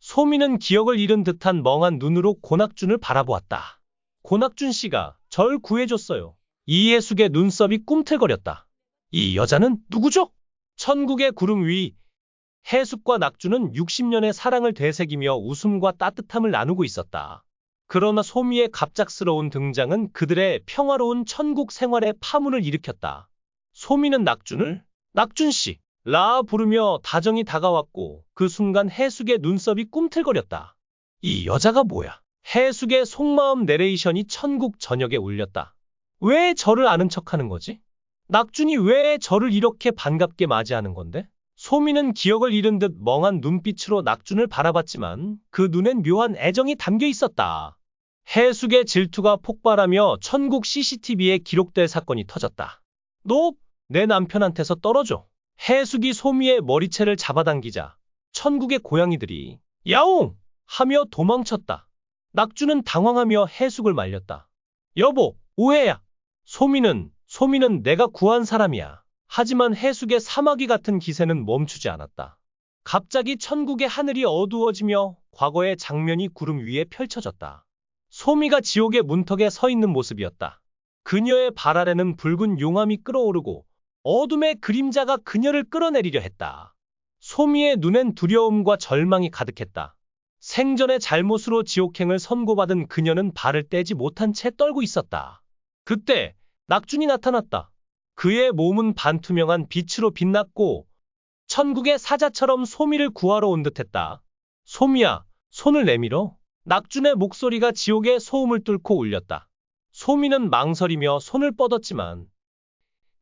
소미는 기억을 잃은 듯한 멍한 눈으로 고낙준을 바라보았다. 고낙준 씨가 절 구해줬어요. 이해숙의 눈썹이 꿈틀거렸다. 이 여자는 누구죠? 천국의 구름 위, 해숙과 낙준은 60년의 사랑을 되새기며 웃음과 따뜻함을 나누고 있었다. 그러나 소미의 갑작스러운 등장은 그들의 평화로운 천국 생활에 파문을 일으켰다. 소미는 낙준을 낙준 씨, 라 부르며 다정히 다가왔고 그 순간 해숙의 눈썹이 꿈틀거렸다. 이 여자가 뭐야? 해숙의 속마음 내레이션이 천국 전역에 울렸다. 왜 저를 아는 척하는 거지? 낙준이 왜 저를 이렇게 반갑게 맞이하는 건데? 소미는 기억을 잃은 듯 멍한 눈빛으로 낙준을 바라봤지만 그 눈엔 묘한 애정이 담겨 있었다. 해숙의 질투가 폭발하며 천국 CCTV에 기록될 사건이 터졌다. 너 내 남편한테서 떨어져. 해숙이 소미의 머리채를 잡아당기자 천국의 고양이들이 야옹! 하며 도망쳤다. 낙준은 당황하며 해숙을 말렸다. 여보, 오해야. 소미는 내가 구한 사람이야. 하지만 해숙의 사마귀 같은 기세는 멈추지 않았다. 갑자기 천국의 하늘이 어두워지며 과거의 장면이 구름 위에 펼쳐졌다. 소미가 지옥의 문턱에 서 있는 모습이었다. 그녀의 발 아래는 붉은 용암이 끓어오르고 어둠의 그림자가 그녀를 끌어내리려 했다. 소미의 눈엔 두려움과 절망이 가득했다. 생전의 잘못으로 지옥행을 선고받은 그녀는 발을 떼지 못한 채 떨고 있었다. 그때 낙준이 나타났다. 그의 몸은 반투명한 빛으로 빛났고 천국의 사자처럼 소미를 구하러 온 듯했다. 소미야, 손을 내밀어. 낙준의 목소리가 지옥의 소음을 뚫고 울렸다. 소미는 망설이며 손을 뻗었지만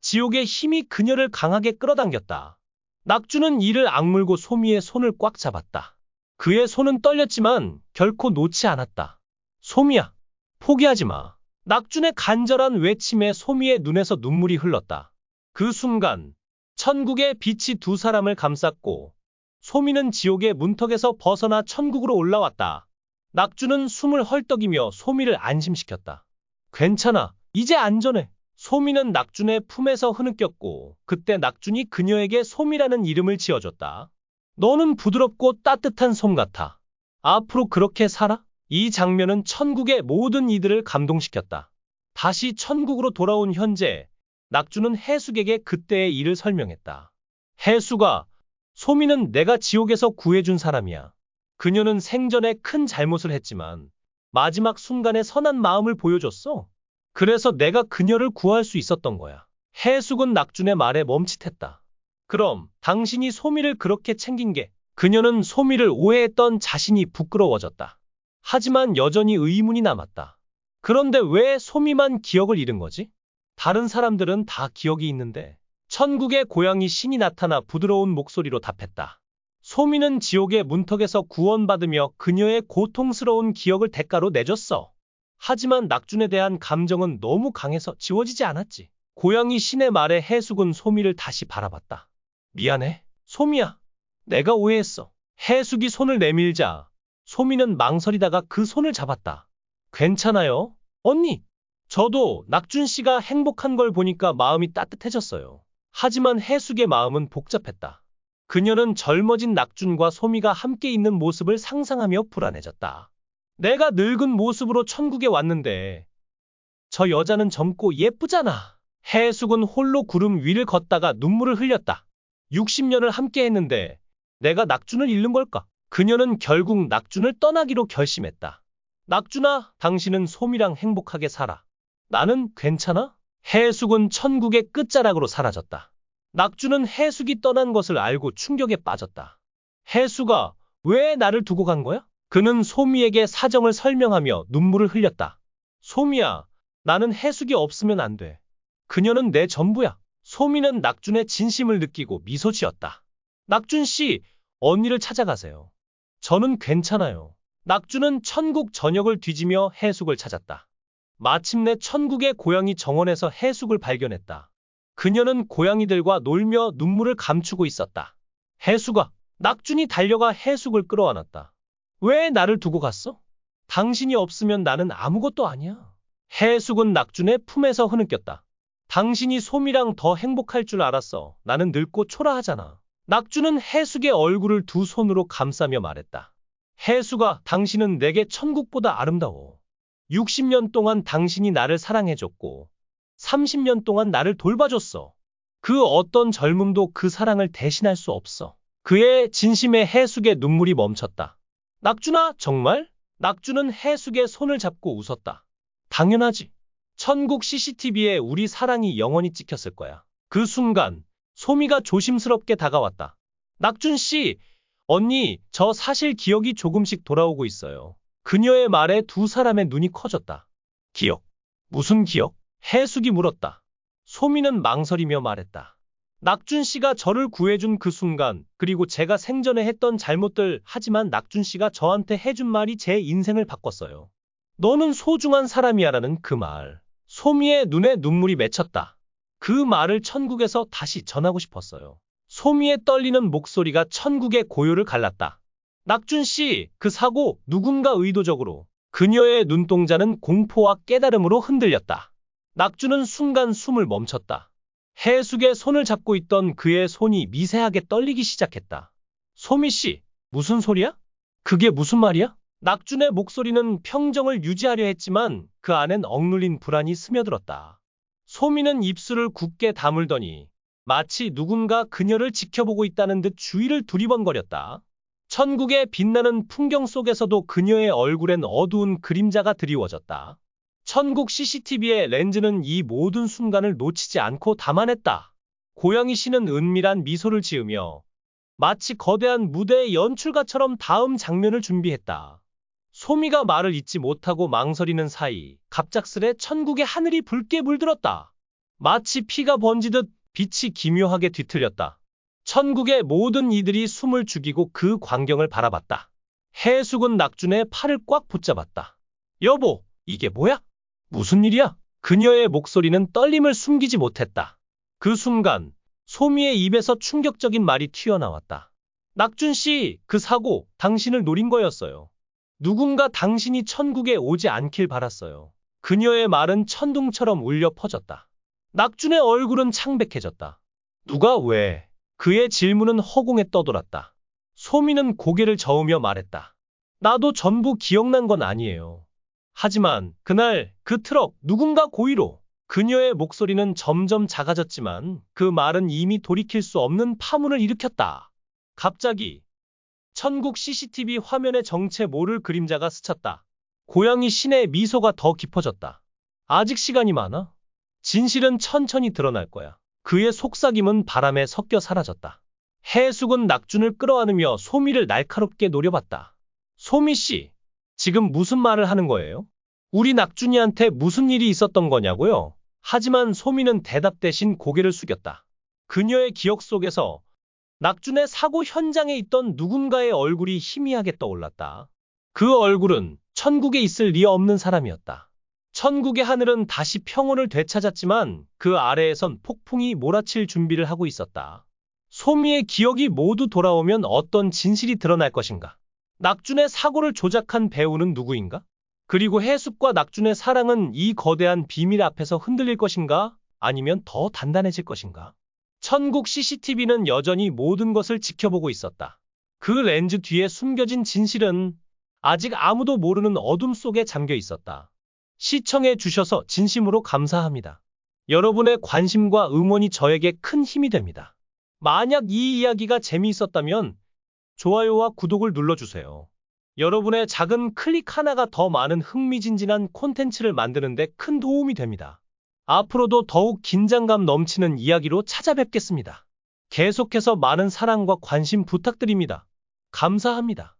지옥의 힘이 그녀를 강하게 끌어당겼다. 낙준은 이를 악물고 소미의 손을 꽉 잡았다. 그의 손은 떨렸지만 결코 놓지 않았다. 소미야, 포기하지 마. 낙준의 간절한 외침에 소미의 눈에서 눈물이 흘렀다. 그 순간 천국의 빛이 두 사람을 감쌌고 소미는 지옥의 문턱에서 벗어나 천국으로 올라왔다. 낙준은 숨을 헐떡이며 소미를 안심시켰다. 괜찮아, 이제 안전해. 소미는 낙준의 품에서 흐느꼈고 그때 낙준이 그녀에게 소미라는 이름을 지어줬다. 너는 부드럽고 따뜻한 솜 같아. 앞으로 그렇게 살아? 이 장면은 천국의 모든 이들을 감동시켰다. 다시 천국으로 돌아온 현재, 낙준은 해숙에게 그때의 일을 설명했다. 해숙아, 소미는 내가 지옥에서 구해준 사람이야. 그녀는 생전에 큰 잘못을 했지만 마지막 순간에 선한 마음을 보여줬어. 그래서 내가 그녀를 구할 수 있었던 거야. 해숙은 낙준의 말에 멈칫했다. 그럼 당신이 소미를 그렇게 챙긴 게 그녀는 소미를 오해했던 자신이 부끄러워졌다. 하지만 여전히 의문이 남았다. 그런데 왜 소미만 기억을 잃은 거지? 다른 사람들은 다 기억이 있는데. 천국의 고양이 신이 나타나 부드러운 목소리로 답했다. 소미는 지옥의 문턱에서 구원받으며 그녀의 고통스러운 기억을 대가로 내줬어. 하지만 낙준에 대한 감정은 너무 강해서 지워지지 않았지. 고양이 신의 말에 해숙은 소미를 다시 바라봤다. 미안해, 소미야. 내가 오해했어. 해숙이 손을 내밀자 소미는 망설이다가 그 손을 잡았다. 괜찮아요, 언니. 저도 낙준 씨가 행복한 걸 보니까 마음이 따뜻해졌어요. 하지만 해숙의 마음은 복잡했다. 그녀는 젊어진 낙준과 소미가 함께 있는 모습을 상상하며 불안해졌다. 내가 늙은 모습으로 천국에 왔는데 저 여자는 젊고 예쁘잖아. 해숙은 홀로 구름 위를 걷다가 눈물을 흘렸다. 60년을 함께 했는데 내가 낙준을 잃는 걸까? 그녀는 결국 낙준을 떠나기로 결심했다. 낙준아, 당신은 소미랑 행복하게 살아. 나는 괜찮아? 해숙은 천국의 끝자락으로 사라졌다. 낙준은 해숙이 떠난 것을 알고 충격에 빠졌다. 해숙아, 왜 나를 두고 간 거야? 그는 소미에게 사정을 설명하며 눈물을 흘렸다. 소미야, 나는 해숙이 없으면 안 돼. 그녀는 내 전부야. 소미는 낙준의 진심을 느끼고 미소 지었다. 낙준 씨, 언니를 찾아가세요. 저는 괜찮아요. 낙준은 천국 전역을 뒤지며 해숙을 찾았다. 마침내 천국의 고양이 정원에서 해숙을 발견했다. 그녀는 고양이들과 놀며 눈물을 감추고 있었다. 해숙아, 낙준이 달려가 해숙을 끌어안았다. 왜 나를 두고 갔어? 당신이 없으면 나는 아무것도 아니야. 해숙은 낙준의 품에서 흐느꼈다. 당신이 소미랑 더 행복할 줄 알았어. 나는 늙고 초라하잖아. 낙준은 해숙의 얼굴을 두 손으로 감싸며 말했다. 해수가 당신은 내게 천국보다 아름다워. 60년 동안 당신이 나를 사랑해줬고 30년 동안 나를 돌봐줬어. 그 어떤 젊음도 그 사랑을 대신할 수 없어. 그의 진심에 해숙의 눈물이 멈췄다. 낙준아, 정말? 낙준은 해숙의 손을 잡고 웃었다. 당연하지. 천국 CCTV에 우리 사랑이 영원히 찍혔을 거야. 그 순간 소미가 조심스럽게 다가왔다. 낙준 씨, 언니, 저 사실 기억이 조금씩 돌아오고 있어요. 그녀의 말에 두 사람의 눈이 커졌다. 기억? 무슨 기억? 해숙이 물었다. 소미는 망설이며 말했다. 낙준 씨가 저를 구해준 그 순간, 그리고 제가 생전에 했던 잘못들, 하지만 낙준 씨가 저한테 해준 말이 제 인생을 바꿨어요. 너는 소중한 사람이야라는 그 말. 소미의 눈에 눈물이 맺혔다. 그 말을 천국에서 다시 전하고 싶었어요. 소미의 떨리는 목소리가 천국의 고요를 갈랐다. 낙준 씨, 그 사고 누군가 의도적으로. 그녀의 눈동자는 공포와 깨달음으로 흔들렸다. 낙준은 순간 숨을 멈췄다. 해숙의 손을 잡고 있던 그의 손이 미세하게 떨리기 시작했다. 소미 씨, 무슨 소리야? 그게 무슨 말이야? 낙준의 목소리는 평정을 유지하려 했지만 그 안엔 억눌린 불안이 스며들었다. 소미는 입술을 굳게 다물더니 마치 누군가 그녀를 지켜보고 있다는 듯 주위를 두리번거렸다. 천국의 빛나는 풍경 속에서도 그녀의 얼굴엔 어두운 그림자가 드리워졌다. 천국 CCTV의 렌즈는 이 모든 순간을 놓치지 않고 담아냈다. 고양이 씨는 은밀한 미소를 지으며 마치 거대한 무대의 연출가처럼 다음 장면을 준비했다. 소미가 말을 잇지 못하고 망설이는 사이 갑작스레 천국의 하늘이 붉게 물들었다. 마치 피가 번지듯 빛이 기묘하게 뒤틀렸다. 천국의 모든 이들이 숨을 죽이고 그 광경을 바라봤다. 해숙은 낙준의 팔을 꽉 붙잡았다. 여보, 이게 뭐야? 무슨 일이야? 그녀의 목소리는 떨림을 숨기지 못했다. 그 순간 소미의 입에서 충격적인 말이 튀어나왔다. 낙준 씨, 그 사고 당신을 노린 거였어요. 누군가 당신이 천국에 오지 않길 바랐어요. 그녀의 말은 천둥처럼 울려 퍼졌다. 낙준의 얼굴은 창백해졌다. 누가 왜? 그의 질문은 허공에 떠돌았다. 소미는 고개를 저으며 말했다. 나도 전부 기억난 건 아니에요. 하지만 그날 그 트럭 누군가 고의로. 그녀의 목소리는 점점 작아졌지만 그 말은 이미 돌이킬 수 없는 파문을 일으켰다. 갑자기 천국 CCTV 화면에 정체 모를 그림자가 스쳤다. 고양이 신의 미소가 더 깊어졌다. 아직 시간이 많아. 진실은 천천히 드러날 거야. 그의 속삭임은 바람에 섞여 사라졌다. 해숙은 낙준을 끌어안으며 소미를 날카롭게 노려봤다. 소미 씨, 지금 무슨 말을 하는 거예요? 우리 낙준이한테 무슨 일이 있었던 거냐고요? 하지만 소미는 대답 대신 고개를 숙였다. 그녀의 기억 속에서 낙준의 사고 현장에 있던 누군가의 얼굴이 희미하게 떠올랐다. 그 얼굴은 천국에 있을 리 없는 사람이었다. 천국의 하늘은 다시 평온을 되찾았지만 그 아래에선 폭풍이 몰아칠 준비를 하고 있었다. 소미의 기억이 모두 돌아오면 어떤 진실이 드러날 것인가? 낙준의 사고를 조작한 배우는 누구인가? 그리고 해숙과 낙준의 사랑은 이 거대한 비밀 앞에서 흔들릴 것인가? 아니면 더 단단해질 것인가? 천국 CCTV는 여전히 모든 것을 지켜보고 있었다. 그 렌즈 뒤에 숨겨진 진실은 아직 아무도 모르는 어둠 속에 잠겨 있었다. 시청해 주셔서 진심으로 감사합니다. 여러분의 관심과 응원이 저에게 큰 힘이 됩니다. 만약 이 이야기가 재미있었다면 좋아요와 구독을 눌러주세요. 여러분의 작은 클릭 하나가 더 많은 흥미진진한 콘텐츠를 만드는 데 큰 도움이 됩니다. 앞으로도 더욱 긴장감 넘치는 이야기로 찾아뵙겠습니다. 계속해서 많은 사랑과 관심 부탁드립니다. 감사합니다.